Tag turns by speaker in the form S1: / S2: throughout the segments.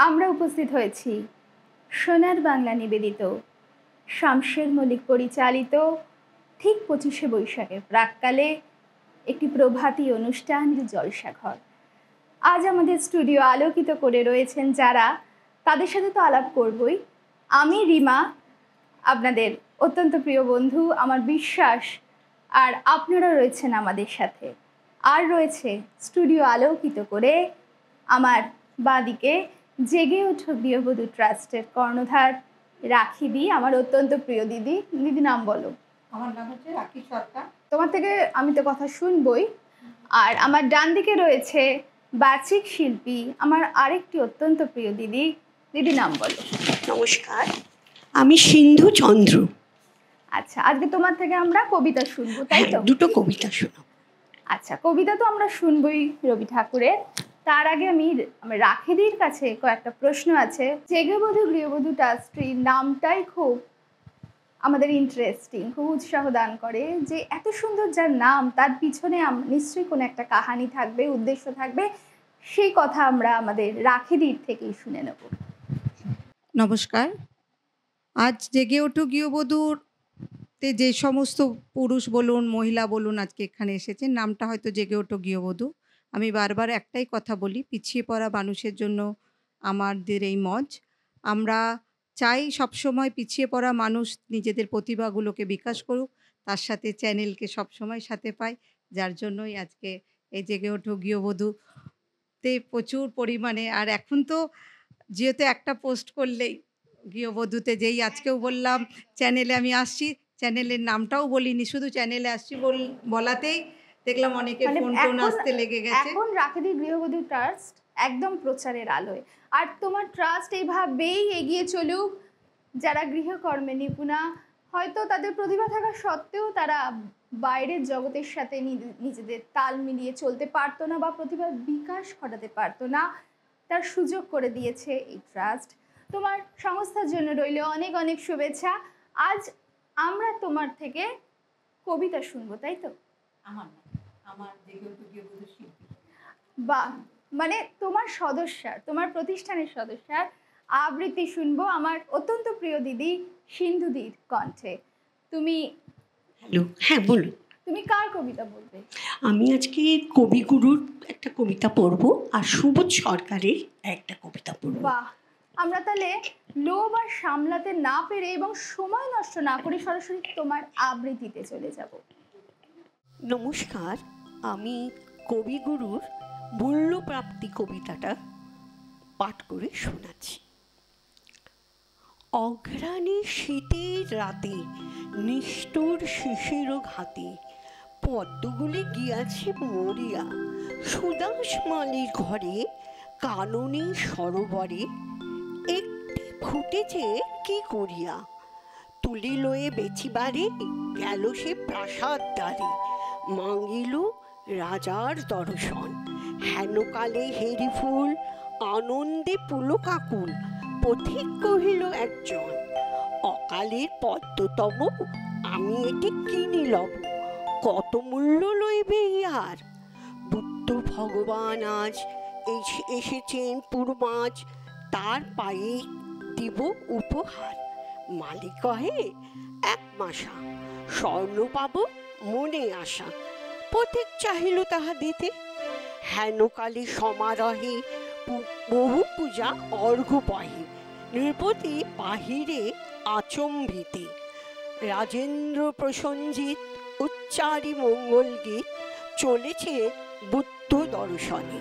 S1: আমরা উপস্থিত হয়েছি সোনার বাংলা নিবেদিত শামশের মল্লিক পরিচালিত ঠিক 25শে বৈশাখের প্রাক্কালে একটি প্রভাতী অনুষ্ঠানের জলসাঘর। আজ আমাদের স্টুডিও আলোকিত করে রয়েছেন যারা, তাদের সাথে তো আলাপ করবই। আমি রিমা, আপনাদের অত্যন্ত প্রিয় বন্ধু, আমার বিশ্বাস, আর আপনারা রয়েছেন আমাদের সাথে। আর রয়েছে স্টুডিও আলোকিত করে আমার বাঁদিকে জেগে ওঠো গৃহবধূ ট্রাস্টের কর্ণধার রাখিদি, আমার অত্যন্ত প্রিয় দিদি। দিদি, নাম বলো।
S2: আমার নাম হচ্ছে রাখি সরকার।
S1: তোমার থেকে আমি তো কথা শুনবই। আর আমার ডান দিকে রয়েছে বাচিক শিল্পী, আমার আরেকটি অত্যন্ত প্রিয় দিদি। দিদি, নাম বলো।
S2: নমস্কার, আমি সিন্ধু চন্দ্র।
S1: আচ্ছা, আজকে তোমার থেকে আমরা কবিতা শুনবো, তাই তো?
S2: দুটো কবিতা শোনো।
S1: আচ্ছা, কবিতা তো আমরা শুনবই রবি ঠাকুরের। তার আগে আমি রাখিদির কাছে কয়েকটা প্রশ্ন আছে। জেগেবধূ গৃহবধূ ট্রাস্ট্রির নামটাই খুব আমাদের ইন্টারেস্টিং, খুব উৎসাহ দান করে যে এত সুন্দর যার নাম, তার পিছনে নিশ্চয়ই কোনো একটা কাহানি থাকবে, উদ্দেশ্য থাকবে। সেই কথা আমরা আমাদের রাখিদির থেকেই শুনে নেব।
S3: নমস্কার। আজ জেগে ওঠো গৃহবধূতে যে সমস্ত পুরুষ বলুন মহিলা বলুন আজকে এখানে এসেছেন, নামটা হয়তো জেগে ওঠো গৃহবধূ। আমি বারবার একটাই কথা বলি, পিছিয়ে পড়া মানুষের জন্য আমাদের এই মঞ্চ। আমরা চাই সবসময় পিছিয়ে পড়া মানুষ নিজেদের প্রতিভাগুলোকে বিকাশ করুক, তার সাথে চ্যানেলকে সবসময় সাথে পায়, যার জন্যই আজকে এই জেগে ওঠো গৃহবধূতে প্রচুর পরিমাণে। আর এখন তো যেহেতু একটা পোস্ট করলেই গৃহবধূতে, যেই আজকেও বললাম চ্যানেলে আমি আসছি, চ্যানেলের নামটাও বলিনি, শুধু চ্যানেলে আসছি বলাতেই দেখলাম অনেকে ফোন টোন আসতে লেগে গেছে।
S1: এখন রাখিদি গৃহবধূ ট্রাস্ট একদম প্রচারের আলোয়। আর তোমার ট্রাস্ট এইভাবেই এগিয়ে চলুক। যারা গৃহকর্মে নিপুণা, হয়তো তাদের প্রতিভা থাকা সত্ত্বেও তারা বাইরের জগতের সাথে নিজেদের তাল মিলিয়ে চলতে পারতো না বা প্রতিভার বিকাশ ঘটাতে পারতো না, তার সুযোগ করে দিয়েছে এই ট্রাস্ট। তোমার সংস্থার জন্য রইল অনেক অনেক শুভেচ্ছা। আজ আমরা তোমার থেকে কবিতা শুনবো, তাই তো? বা মানে তোমার সদস্যার, তোমার প্রতিষ্ঠানের সদস্যার আবৃত্তি শুনবো আমার অত্যন্ত প্রিয় দিদি সিন্ধুদির কণ্ঠে। তুমি
S2: হ্যালো, হ্যাঁ বলুন।
S1: তুমি কার কবিতা বলবে?
S2: আমি আজকে কবিগুরুর একটা কবিতা পড়ব আর সুবোধ সরকারের একটা কবিতা পড়ব।
S1: বাহ, আমরা তাহলে লোভ আর সামলাতে না পেরে এবং সময় নষ্ট না করে সরাসরি তোমার আবৃত্তিতে চলে যাব।
S2: নমস্কার, আমি কবিগুরুর মূল্যপ্রাপ্তি কবিতাটা পাঠ করে শোনাচ্ছি। অঘ্রাণী শীতের রাতে নিষ্ঠুর শিশির ঘাতে পদ্মগুলি গিয়াছে মরিয়া, সুদাস মালির ঘরে কাননে সরোবরে একটি ফুটেছে কি করিয়া, তুলি লয়ে বেচিবারে গেল সে প্রাসাদ দ্বারে, মাঙ্গিল রাজার দর্শন, হেনকালে হেরি ফুল আনন্দে পুলকাকুল, পথিক কহিল একজন, অকালের পদ্মতম আমি এটি কিনি লব, কত মূল্য লইবে ইহার, বুদ্ধ ভগবান আজ এসেছেন পুরমাজ, তার পায়ে দিব উপহার, মালিক কহে এক মাসা, স্বর্ণ পাব মনে আশা, পথিক চাহিল তাহা দিতে, হেনকালে সমারোহে বহু পূজা অর্ঘ্য বহে, নৃপতি বাহিরে আচম্বিতে, রাজেন্দ্র প্রসঞ্জিত উচ্চারি মঙ্গল গীত, চলেছে বুদ্ধ দর্শনে,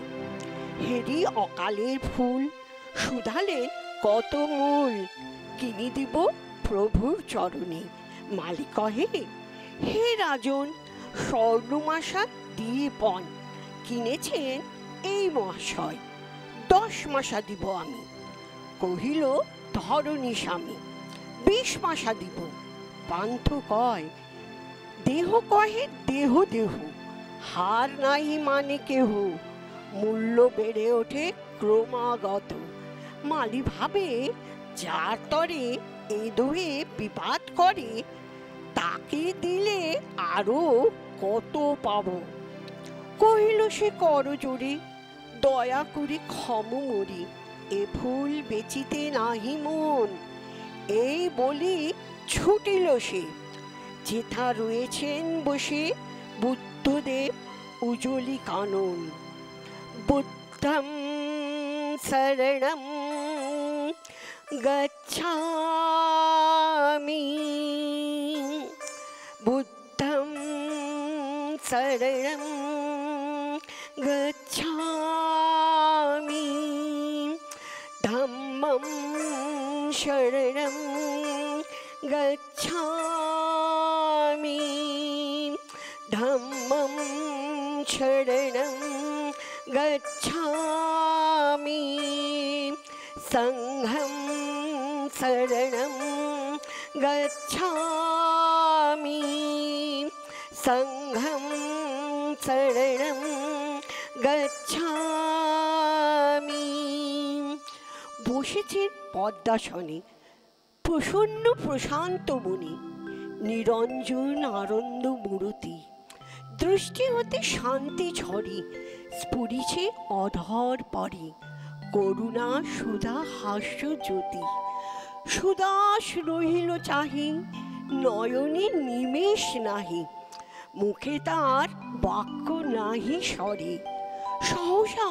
S2: হেরি অকালের ফুল সুধালেন কত মূল, কিনি দিব প্রভুর চরণে, মালিক কহে হে রাজন, স্বর্ণমাসা দিয়ে পণ কিনেছেন এই মহাশয়, 10 মাসা দিব আমি, কহিল ধরণী স্বামী, 20 মাসা দিব, পান্থ কয় দেহ, কহে দেহ দেহ, হার নাই মানে কেহ, মূল্য বেড়ে ওঠে ক্রমাগত, মালি ভাবে যার তরে এ দোহে বিবাদ করে, তাকে দিলে আরো কত পাব, কহিল সে কর জোরে, দয়া করে ক্ষম মরি, এ ফুল বেচিতে নাহি মন, এই বলি ছুটিল সে। যেথা রয়েছেন বসে বুদ্ধদেব উজলি কানন। বুদ্ধং শরণং গচ্ছামি, বুদ্ধং শরণং গচ্ছামি, ধম্মং শরণং গচ্ছামি, ধম্মং শরণং গচ্ছামি, সংঘং শরণং গচ্ছামি, সংঘং শরণং গচ্ছামি। বসেছেন পদ্মাসনে প্রসন্ন প্রশান্ত মনে, নিরঞ্জন আনন্দ মূরতি। দৃষ্টি হতে শান্তি ঝরে, স্ফুরিছে অধর পরে করুণা সুধা হাস্য জ্যোতি। সুদাস রহিল চাহি, নয়নে নিমেষ নাহি, মুখে তার বাক্য নাহি স্বরে। সহসা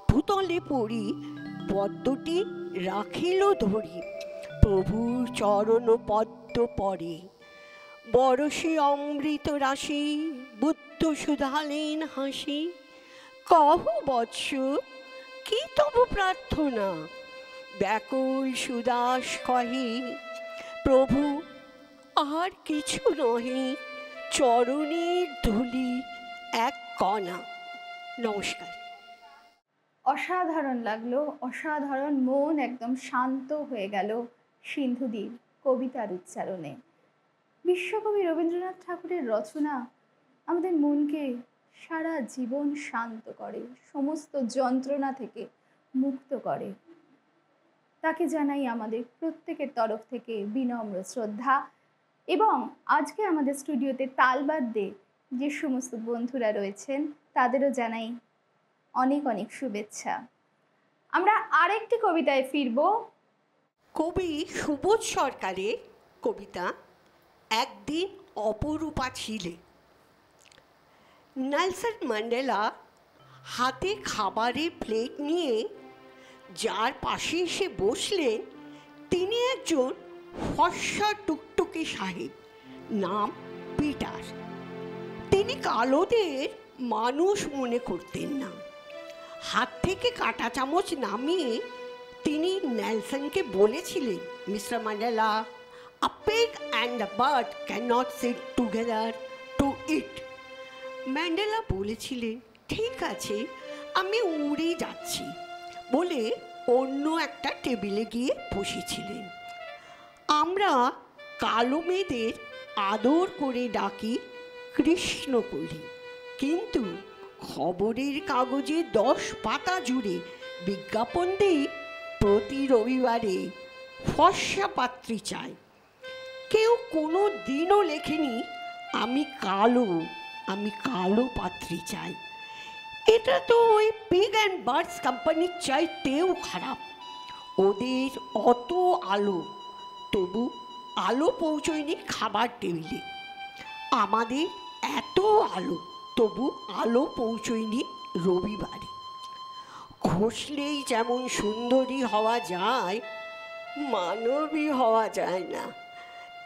S2: ভূতলে পড়ি পদ্মটি রাখিল ধরি, প্রভুর চরণ পদ্ম পরে। বরসে অমৃত রাশি, বুদ্ধ সুধালেন হাসি। কহ বৎস কি তব প্রার্থনা, ব্যাকুল সুদাস কহে, প্রভু আর কিছু নহে, চরণের ধুলি এক কণা। নমস্কার।
S1: অসাধারণ লাগলো, অসাধারণ। মন একদম শান্ত হয়ে গেল সিন্ধুদীর কবিতার উচ্চারণে। বিশ্বকবি রবীন্দ্রনাথ ঠাকুরের রচনা আমাদের মনকে সারা জীবন শান্ত করে, সমস্ত যন্ত্রণা থেকে মুক্ত করে। তাকে জানাই আমাদের প্রত্যেকের তরফ থেকে বিনম্র শ্রদ্ধা। এবং আজকে আমাদের স্টুডিওতে তালবাদ্যে যে সমস্ত বন্ধুরা রয়েছেন তাদেরও জানাই অনেক অনেক শুভেচ্ছা। আমরা আরেকটি কবিতায় ফিরব।
S2: কবি সুবোধ সরকারের কবিতা একদিন অপরূপা ছিলে। নেলসন ম্যান্ডেলা হাতে খাবারের প্লেট নিয়ে যার পাশে এসে বসলেন তিনি একজন ফর্সা টুকটুকে সাহেব, নাম পিটার। তিনি কালোদের মানুষ মনে করতেন না। হাত থেকে কাঁটা চামচ নামিয়ে তিনি নেলসনকে বলেছিলেন, mister Mandela, a pig and a bird cannot sit together to eat. Mandela বলেছিলেন, ঠিক আছে, আমি উড়ে যাচ্ছি বলে অন্য একটা টেবিলে গিয়ে বসেছিলেন। আমরা কালো মেয়েদের আদর করে ডাকি কৃষ্ণ কলি, কিন্তু খবরের কাগজে 10 পাতা জুড়ে বিজ্ঞাপন দিই প্রতি রবিবারে ফর্সা পাত্রী চাই। কেউ কোনো দিনও লেখেনি আমি কালো পাত্রী চাই। এটা তো ওই পিগ অ্যান্ড বার্ডস কোম্পানির চাইতেও খারাপ। ওদের অত আলো, তবু আলো পৌঁছয়নি খাবার টেবিলে। আমাদের এত আলো, তবু আলো পৌঁছয়নি রবিবারে। ঘষলেই যেমন সুন্দরী হওয়া যায়, মানবী হওয়া যায় না,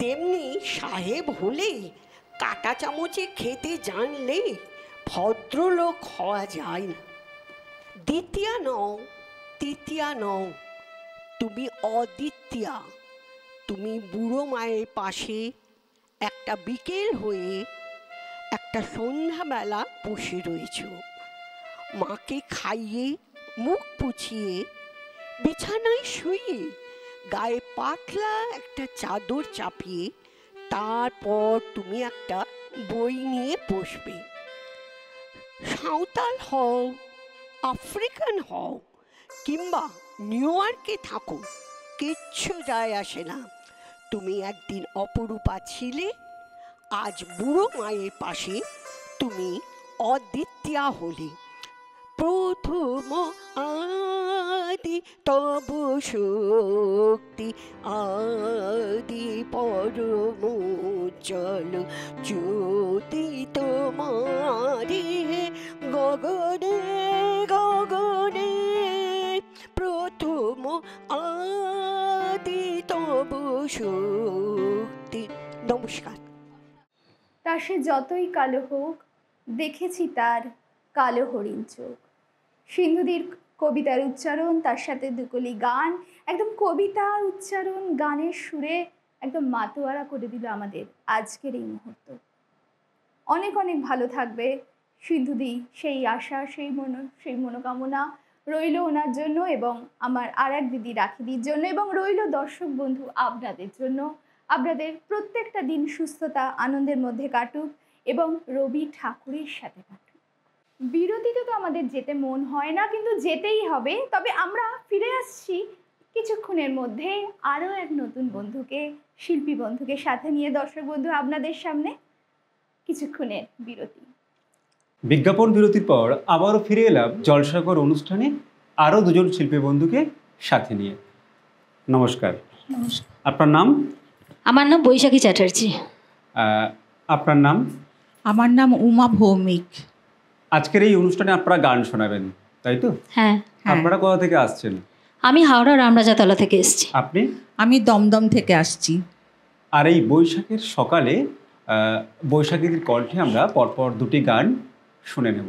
S2: তেমনি সাহেব হলেই, কাঁটা চামচে খেতে জানলেই ভদ্রলোক হওয়া যায় না। দ্বিতীয়া নও, তৃতীয়া নও, তুমি অদ্বিতীয়া। তুমি বুড়ো মায়ের পাশে একটা বিকেল হয়ে একটা সন্ধ্যাবেলা বসে রয়েছ। মাকে খাইয়ে মুখ পুছিয়ে বিছানায় শুয়ে গায়ে পাতলা একটা চাদর চাপিয়ে তারপর তুমি একটা বই নিয়ে বসবে। সাঁওতাল হও, আফ্রিকান হও, কিংবা নিউ ইয়র্কে থাকো, কিচ্ছু যায় আসে না। তুমি একদিন অপরূপা ছিলে, আজ বুড়ো মায়ের পাশে তুমি অদ্বিতীয়া হলে। প্রথম আদি তবু শক্তি, আদি পরম উজ্জ্বল জ্যোতি তোমারি গগনে গগনে প্রথম আদি তবু শক্তি। নমস্কার।
S1: তা সে যতই কালো হোক, দেখেছি তার কালো হরিণ চোখ। সিন্ধুদির কবিতার উচ্চারণ, তার সাথে দুকলি গান, একদম কবিতার উচ্চারণ গানের সুরে একদম মাতোয়ারা করে দিল আমাদের আজকের এই মুহূর্ত। অনেক অনেক ভালো থাকবে সিন্ধুদি, সেই আশা, সেই মনোকামনা রইল ওনার জন্য, এবং আমার আর এক দিদি রাখিদির জন্য, এবং রইল দর্শক বন্ধু আপনাদের জন্য। আপনাদের প্রত্যেকটা দিন সুস্থতা আনন্দের মধ্যে কাটুক এবং রবি ঠাকুরের সাথে কাটুক। বিরতিতে তো আমাদের যেতে মন হয় না, কিন্তু যেতেই হবে। তবে আমরা ফিরে আসছি কিছুক্ষণের মধ্যে আরও এক নতুন বন্ধুকে, শিল্পী বন্ধুকে সাথে নিয়ে দর্শক বন্ধু আপনাদের সামনে। কিছুক্ষণের বিরতি।
S4: বিজ্ঞাপন বিরতির পর আবারও ফিরে এলাম জলসাগর অনুষ্ঠানে আরও দুজন শিল্পী বন্ধুকে সাথে নিয়ে। নমস্কার। আপনার নাম?
S5: আমার নাম বৈশাখী চ্যাটার্জি।
S4: আপনার নাম?
S6: আমার নাম উমা ভৌমিক।
S4: আজকের এই অনুষ্ঠানে আপনারা গান শোনাবেন, তাই তো?
S5: হ্যাঁ।
S4: আপনারা কোথা থেকে আসছেন?
S5: আমি হাওড়া রামরাজাতলা থেকে এসেছি।
S4: আপনি?
S6: আমি দমদম থেকে আসছি।
S4: আর এই বৈশাখের সকালে বৈশাখীর কণ্ঠে আমরা পরপর দুটি গান শুনে নেব।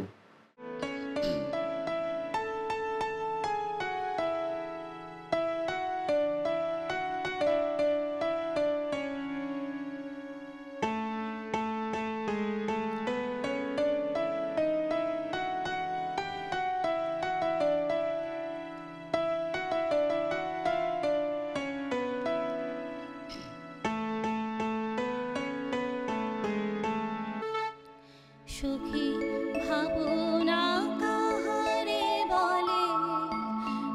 S7: সুখী ভাবনা কাহারে বলে,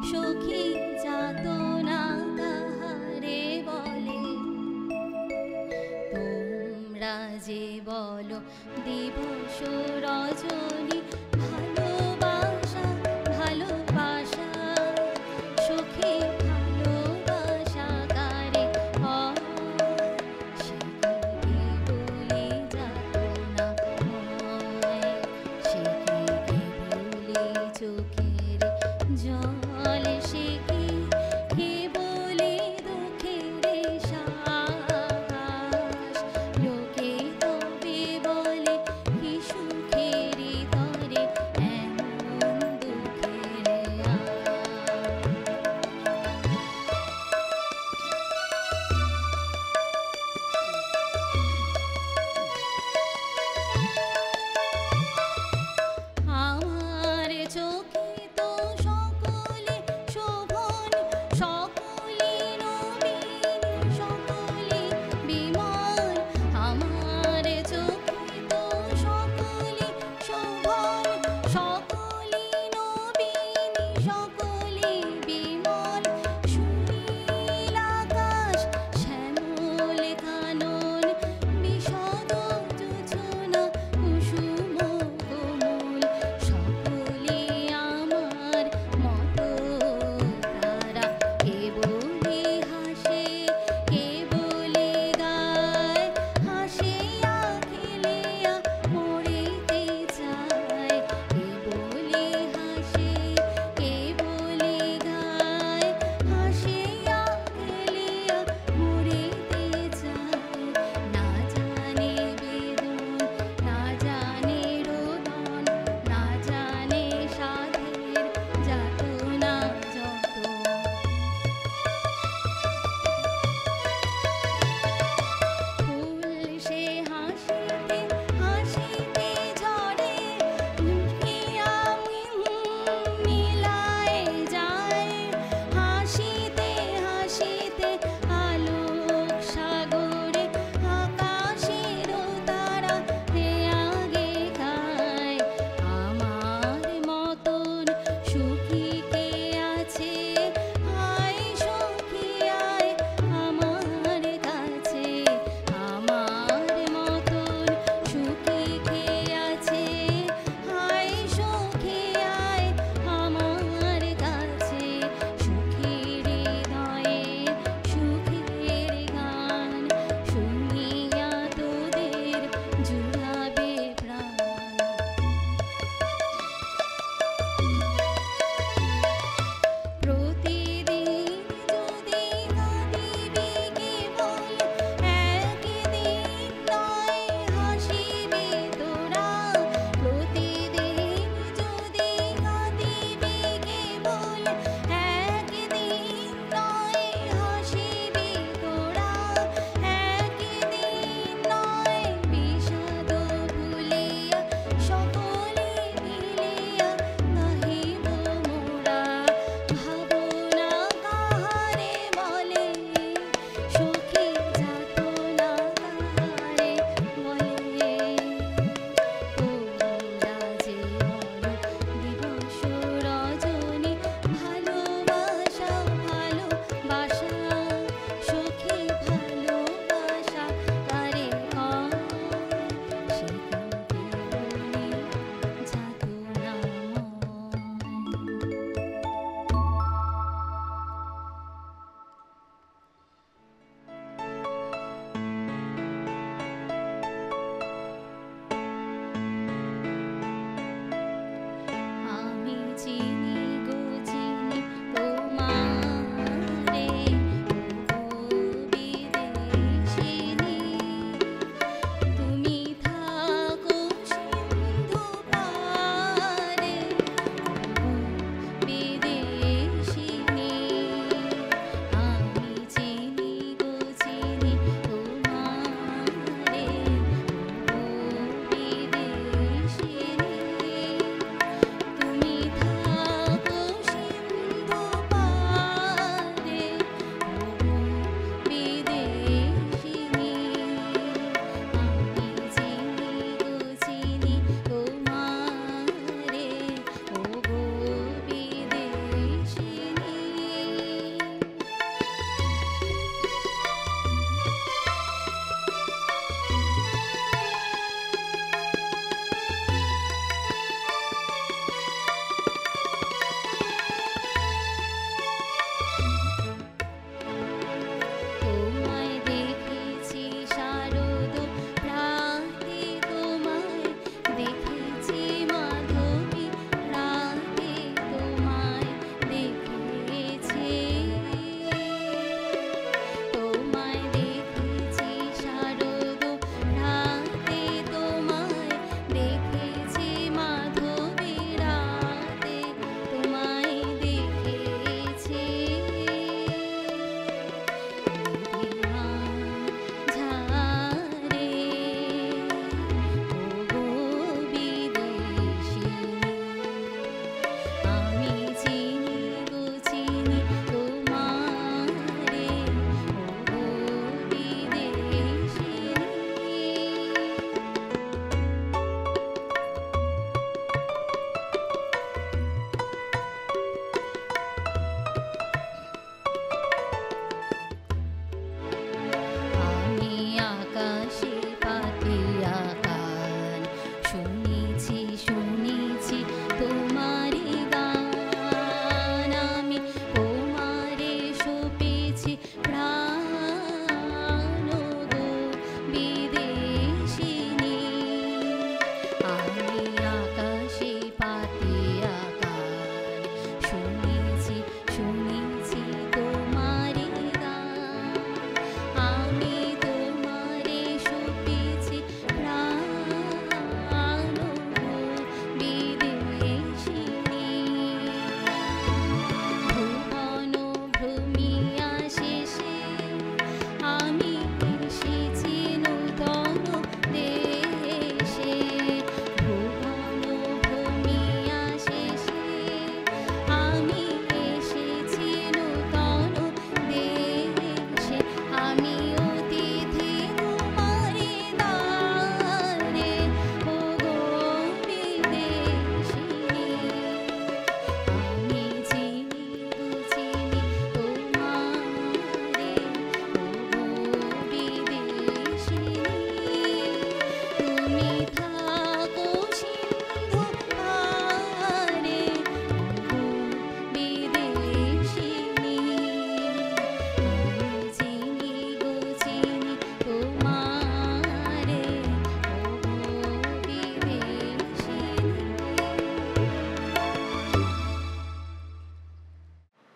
S7: সুখী যাতনা কাহারে বলে, তোমরা যে বলো দিবস রজনী ভালোবাসা ভালোবাসা, সুখী ভালোবাসা কারে হয়, সে কি বলে যাতনা হয়, সে কি বলে চোখের জল, সে কি বলে দুঃখের শ্বাস, লোকে তবে বলে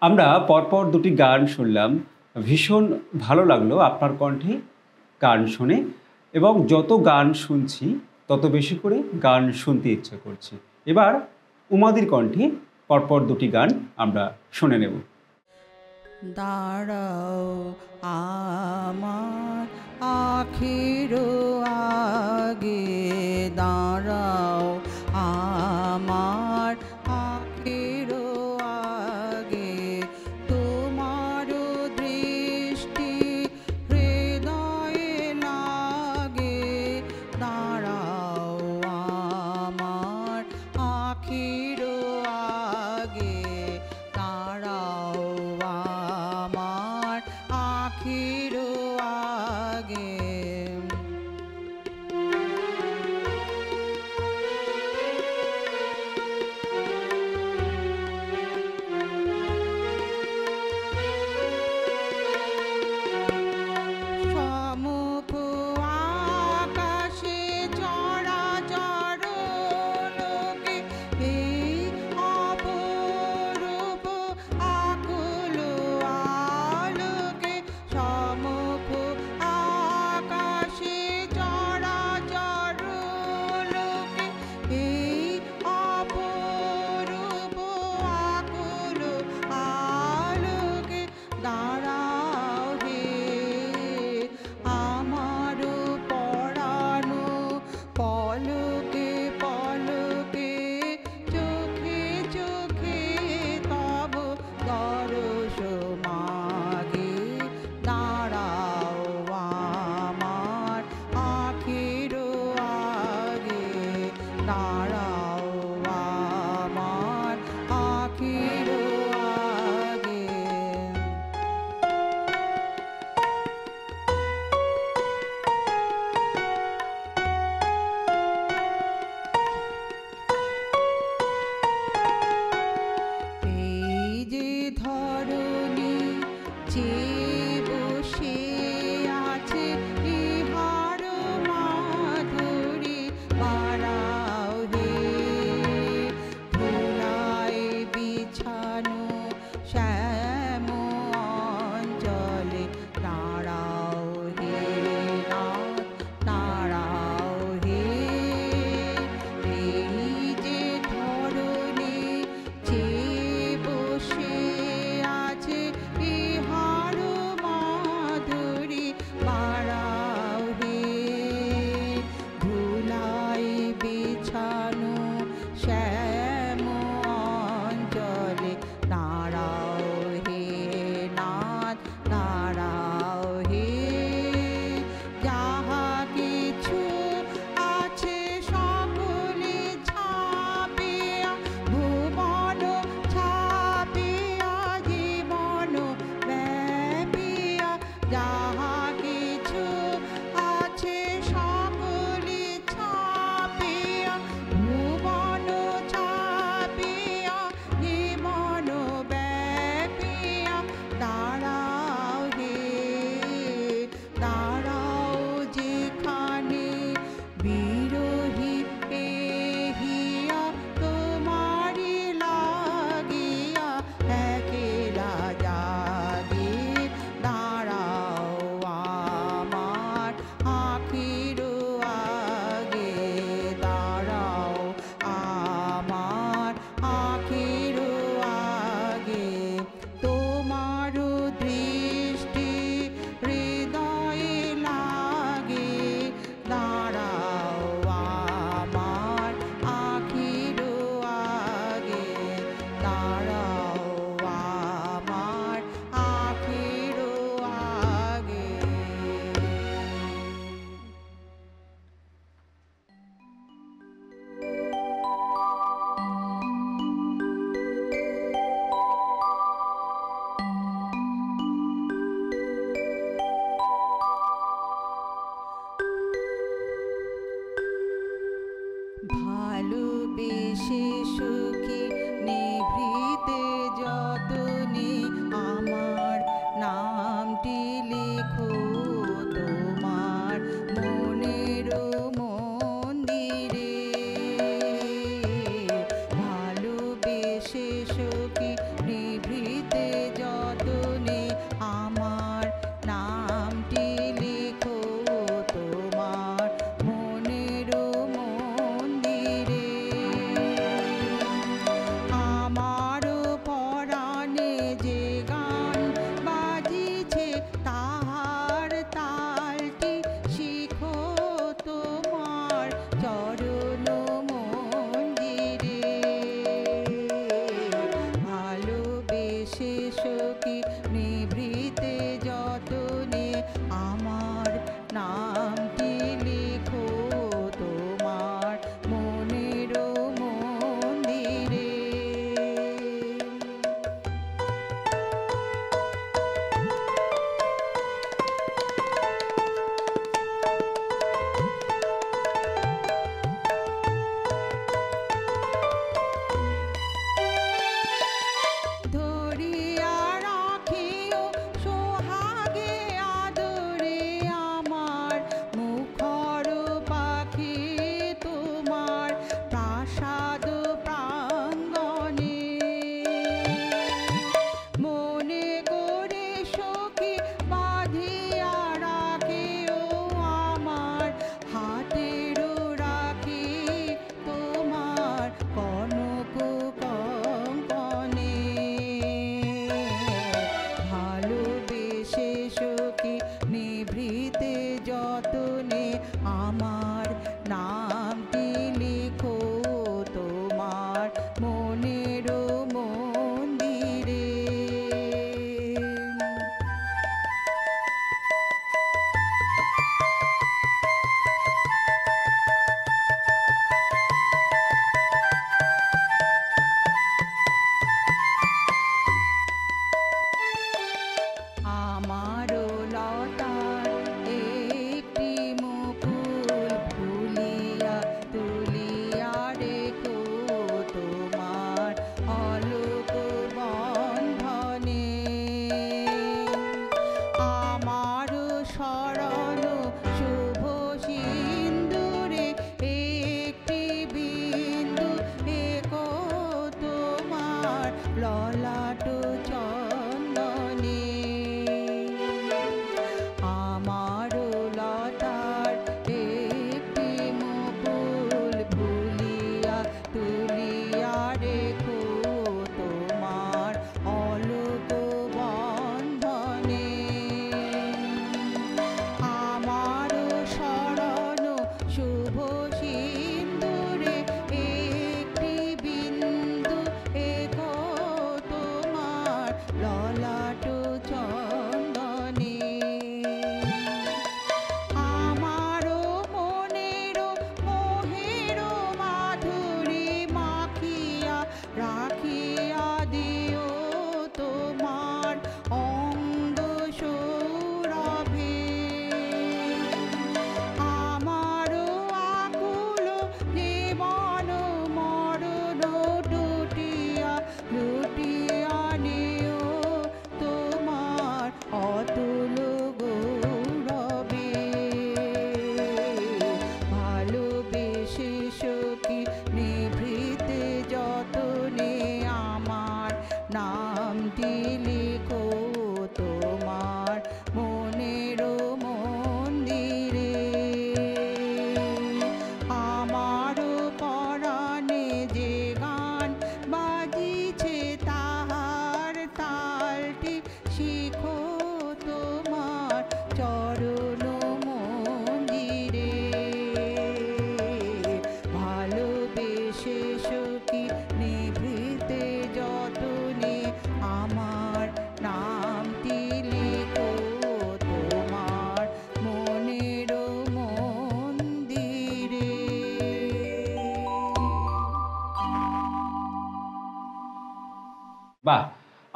S4: আমরা পরপর দুটি গান শুনলাম, ভীষণ ভালো লাগলো আপনার কণ্ঠে গান শুনে, এবং যত গান শুনছি তত বেশি করে গান শুনতে ইচ্ছে করছে। এবার উমাদির কণ্ঠে পরপর দুটি গান আমরা শুনে নেব।
S6: দাঁড়াও আমার আখির আগে, দাঁড়াও আমার আখির আগে, তোমার দৃষ্টি হৃদয়ে লাগে, দাঁড়াও আমার আখির আগে, দাঁড়াও আমার আখির আগে। সমুখ আকাশে চরাচর লোকে এই অপরূপ আকুল আলোকে, সমুখ আকাশে চরাচর লোকে এই অপরূপ আকুল আলোকে, দাঁড়াও হে আমার পরানো, পলকে পলকে চোখে চোখে তব দর্শ মাগে, দাঁড়াও আমার আখির আগে, দাঁড়াও আমার আখির আগে। এই যে ধরণী যে বসে আছে, ইহার মাধুরী বাড়াও হে, ধুলায় বিছানো শ্যাম অঞ্চলে, দাঁড়াও হে নাথ, দাঁড়াও হে। এই যে ধরণী যে বসে আছে, ইহার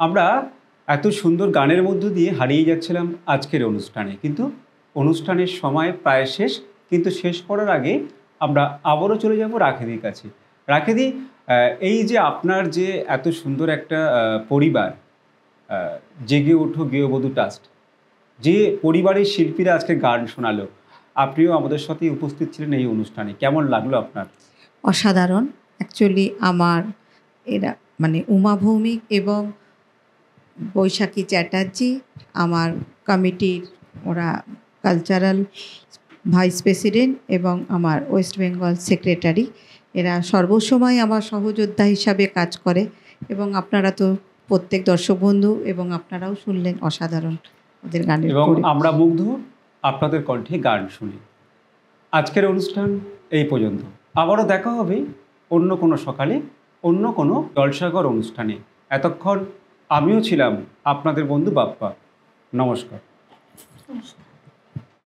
S4: আমরা এত সুন্দর গানের মধ্য দিয়ে হারিয়ে যাচ্ছিলাম আজকের অনুষ্ঠানে, কিন্তু অনুষ্ঠানের সময় প্রায় শেষ। কিন্তু শেষ করার আগে আমরা আবারও চলে যাব রাখেদির কাছে। রাখেদি, এই যে আপনার যে এত সুন্দর একটা পরিবার, জেগে ওঠো গৃহবধূ ট্রাস্ট, যে পরিবারের শিল্পীরা আজকে গান শোনালো, আপনিও আমাদের সাথে উপস্থিত ছিলেন এই অনুষ্ঠানে, কেমন লাগলো আপনার?
S3: অসাধারণ। অ্যাকচুয়ালি আমার এরা মানে উমা ভৌমিক এবং বৈশাখী চ্যাটার্জি আমার কমিটির, ওরা কালচারাল ভাইস প্রেসিডেন্ট এবং আমার ওয়েস্ট বেঙ্গল সেক্রেটারি, এরা সর্বসময় আমার সহযোদ্ধা হিসাবে কাজ করে। এবং আপনারা তো প্রত্যেক দর্শক বন্ধু এবং আপনারাও শুনলেন অসাধারণ ওদের গানের
S4: এবং
S3: পরি-
S4: আমরা মুগ্ধ আপনাদের কণ্ঠে গান শুনি। আজকের অনুষ্ঠান এই পর্যন্ত। আবারও দেখা হবে অন্য কোনো সকালে, অন্য কোনো জলসাঘর অনুষ্ঠানে। এতক্ষণ আমিও ছিলাম আপনাদের বন্ধু বাপ্পা। নমস্কার।
S1: নমস্কার।